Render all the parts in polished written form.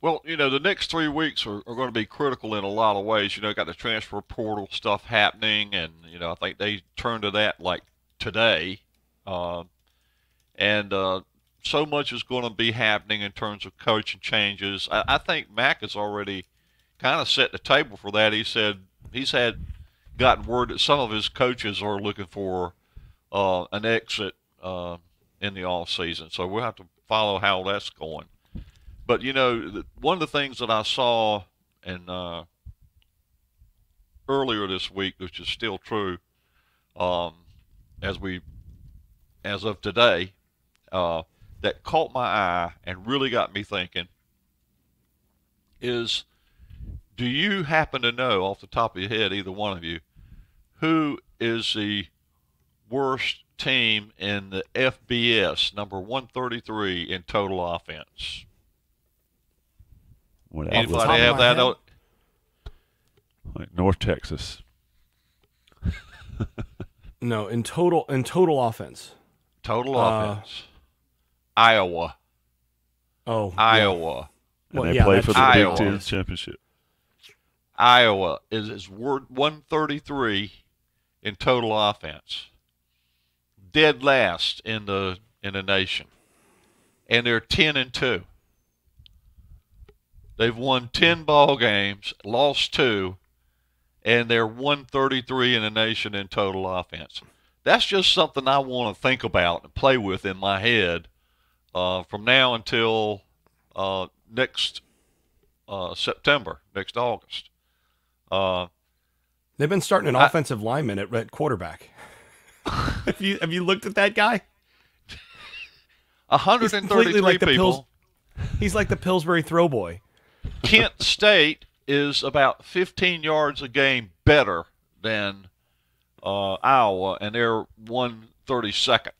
Well, the next 3 weeks are going to be critical in a lot of ways. Got the transfer portal stuff happening, and I think they turned to that like today, uh, and so much is going to be happening in terms of coaching changes. I think Mac has already kind of set the table for that. He said he's had gotten word that some of his coaches are looking for an exit in the off season, so we'll have to follow how that's going. But one of the things that I saw in earlier this week, which is still true, um, as we as of today, uh, that caught my eye and really got me thinking is: do you happen to know off the top of your head, either one of you, who is the worst team in the FBS, number 133 in total offense? Off the top Anybody of have my that? head, Like North Texas. no. In total offense. Total Uh, offense. Iowa. oh, yeah. Iowa. And Well, they yeah, play that's for the just Big Iowa. Ten obvious. championship. Iowa is 133 in total offense. Dead last in the nation. And they're 10-2. They've won 10 ball games, lost 2, and they're 133 in the nation in total offense. That's just something I want to think about and play with in my head from now until next September, next August. Uh, They've been starting an I, offensive lineman at quarterback. Have you looked at that guy? He's completely 133 like the Pills. people. He's like the Pillsbury throw boy. Kent State is about 15 yards a game better than Iowa, and they're 132nd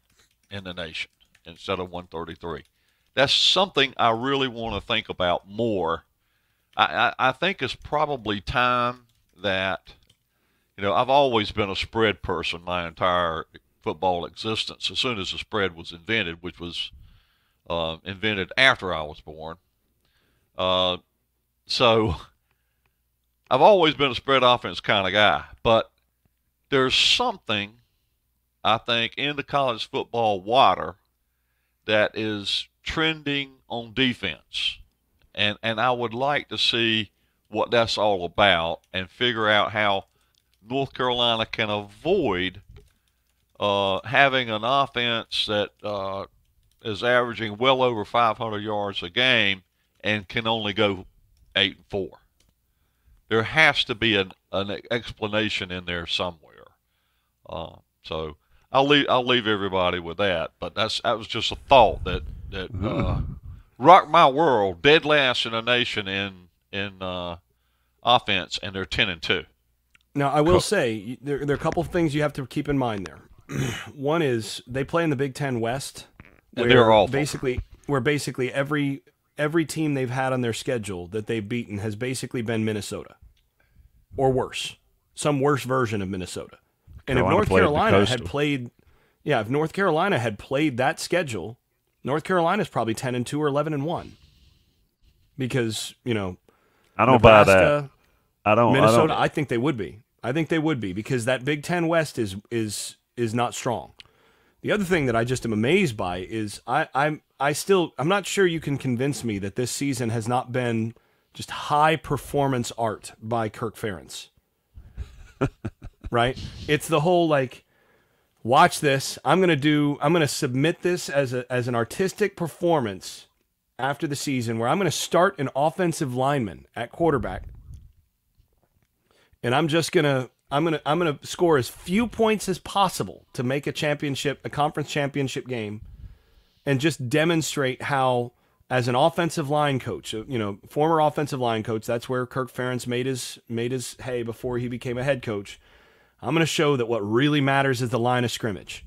in the nation instead of 133. That's something I really want to think about more. I think it's probably time that, I've always been a spread person my entire football existence. As soon as the spread was invented, which was invented after I was born. Uh, so I've always been a spread offense kind of guy, but there's something I think in the college football water that is trending on defense, and I would like to see what that's all about and figure out how North Carolina can avoid having an offense that is averaging well over 500 yards a game and can only go 8-4. There has to be an explanation in there somewhere. So I'll leave everybody with that. But that was just a thought that rocked my world. Dead last in the nation in offense, and they're 10-2. Now, I will say there are a couple of things you have to keep in mind there. One is they play in the Big Ten West, And they're awful. Basically every team they've had on their schedule that they've beaten has basically been Minnesota or worse, some worse version of Minnesota. And Carolina if played the North Carolina had played that schedule, North Carolina's probably 10-2 or 11-1 because I don't buy that. Nebraska, I don't. Minnesota. I I think they would be. I think they would be because that Big Ten West is not strong. The other thing that I just am amazed by is I'm not sure you can convince me that this season has not been just high performance art by Kirk Ferentz. Right? It's the whole watch this. I'm gonna submit this as an artistic performance after the season where I'm gonna start an offensive lineman at quarterback. And I'm gonna score as few points as possible to make a conference championship game, and just demonstrate how, as an offensive line coach, former offensive line coach, that's where Kirk Ferentz made his hay before he became a head coach. I'm going to show that what really matters is the line of scrimmage,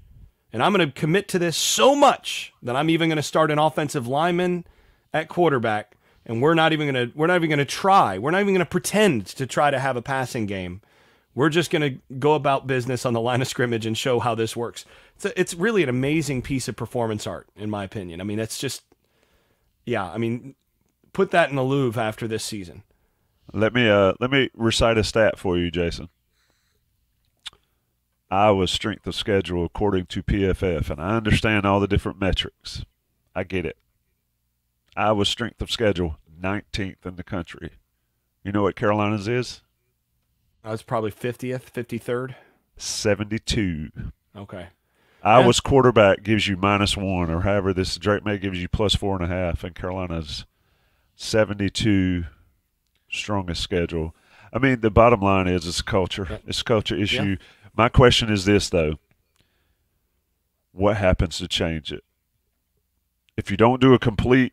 and I'm going to commit to this so much that I'm even going to start an offensive lineman at quarterback. And we're not even gonna try. We're not even gonna pretend to try to have a passing game. We're just gonna go about business on the line of scrimmage and show how this works. It's really an amazing piece of performance art, in my opinion. I mean, it's just, yeah. I mean, put that in the Louvre after this season. Let me recite a stat for you, Jason. Iowa's strength of schedule according to PFF, and I understand all the different metrics. I get it. Iowa's strength of schedule, 19th in the country. You know what Carolina's is? That's probably 50th, 53rd. 72. Okay. Iowa's quarterback gives you -1, or however this Drake May gives you +4.5, and Carolina's 72 strongest schedule. I mean, the bottom line is it's a culture. Yeah. It's a culture issue. Yeah. My question is this, though. What happens to change it? If you don't do a complete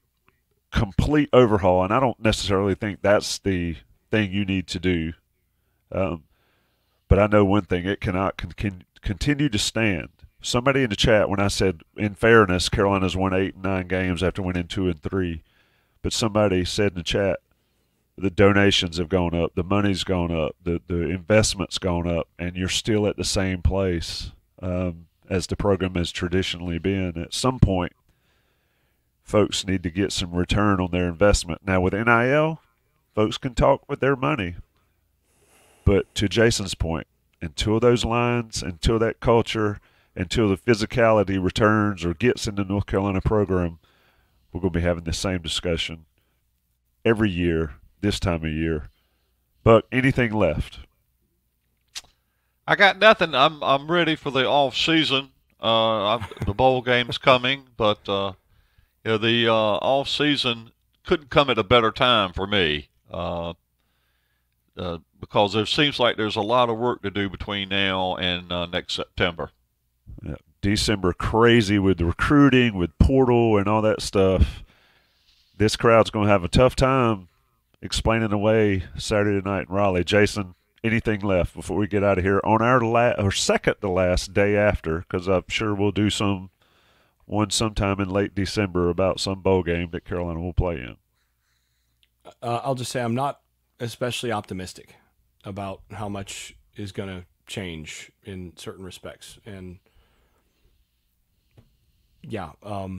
overhaul, and I don't necessarily think that's the thing you need to do, but I know one thing, it cannot continue to stand. Somebody in the chat, when I said, in fairness, Carolina's won 8 and 9 games after winning 2 and 3, but somebody said in the chat, the donations have gone up, the money's gone up, the investment's gone up, and you're still at the same place as the program has traditionally been. At some point, folks need to get some return on their investment. Now, with NIL, folks can talk with their money. But to Jason's point, until those lines, until that culture, until the physicality returns or gets in the North Carolina program, we're going to be having the same discussion every year, this time of year. But anything left? I got nothing. I'm ready for the off season. The bowl game's coming, but the off season couldn't come at a better time for me because there seems like there's a lot of work to do between now and next September. Yeah. December crazy with the recruiting, with portal and all that stuff. This crowd's going to have a tough time explaining away Saturday night in Raleigh. Jason, anything left before we get out of here on our second to last day after? Because I'm sure we'll do one sometime in late December about some bowl game that Carolina will play in. I'll just say I'm not especially optimistic about how much is going to change in certain respects, and yeah, a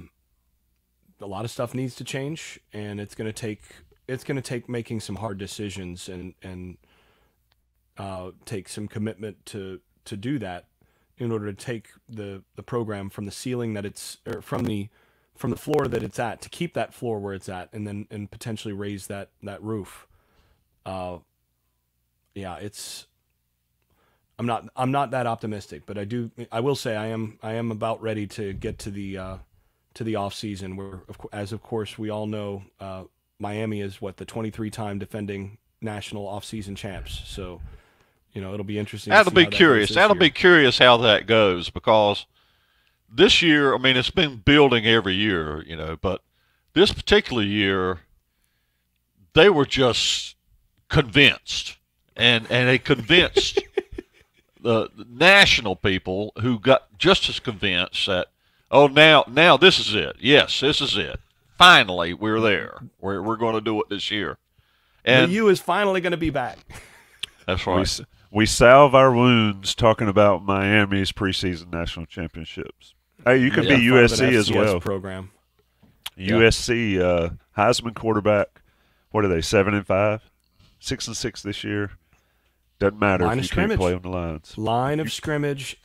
lot of stuff needs to change, and it's going to take making some hard decisions and take some commitment to do that in order to take the program from the ceiling that it's, or from the floor that it's at, to keep that floor where it's at, and potentially raise that roof. I'm not that optimistic, but I will say I am about ready to get to the off season, where of course we all know Miami is the 23-time defending national off season champs. So, it'll be interesting. That'll be curious. That'll be curious how that goes, because this year, I mean, it's been building every year, but this particular year, they were just convinced, and they convinced the national people, who got just as convinced that, now this is it. Yes, this is it. Finally, we're there. We're going to do it this year. And the U is finally going to be back. That's right. We salve our wounds talking about Miami's preseason national championships. Hey, you can be USC as well. Program. USC Heisman quarterback. What are they? 7-5, 6-6 this year. Doesn't matter if you can't play on the lines. Line of scrimmage.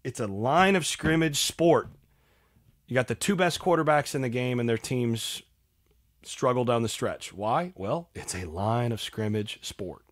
It's a line of scrimmage sport. You got the two best quarterbacks in the game, and their teams struggle down the stretch. Why? Well, it's a line of scrimmage sport.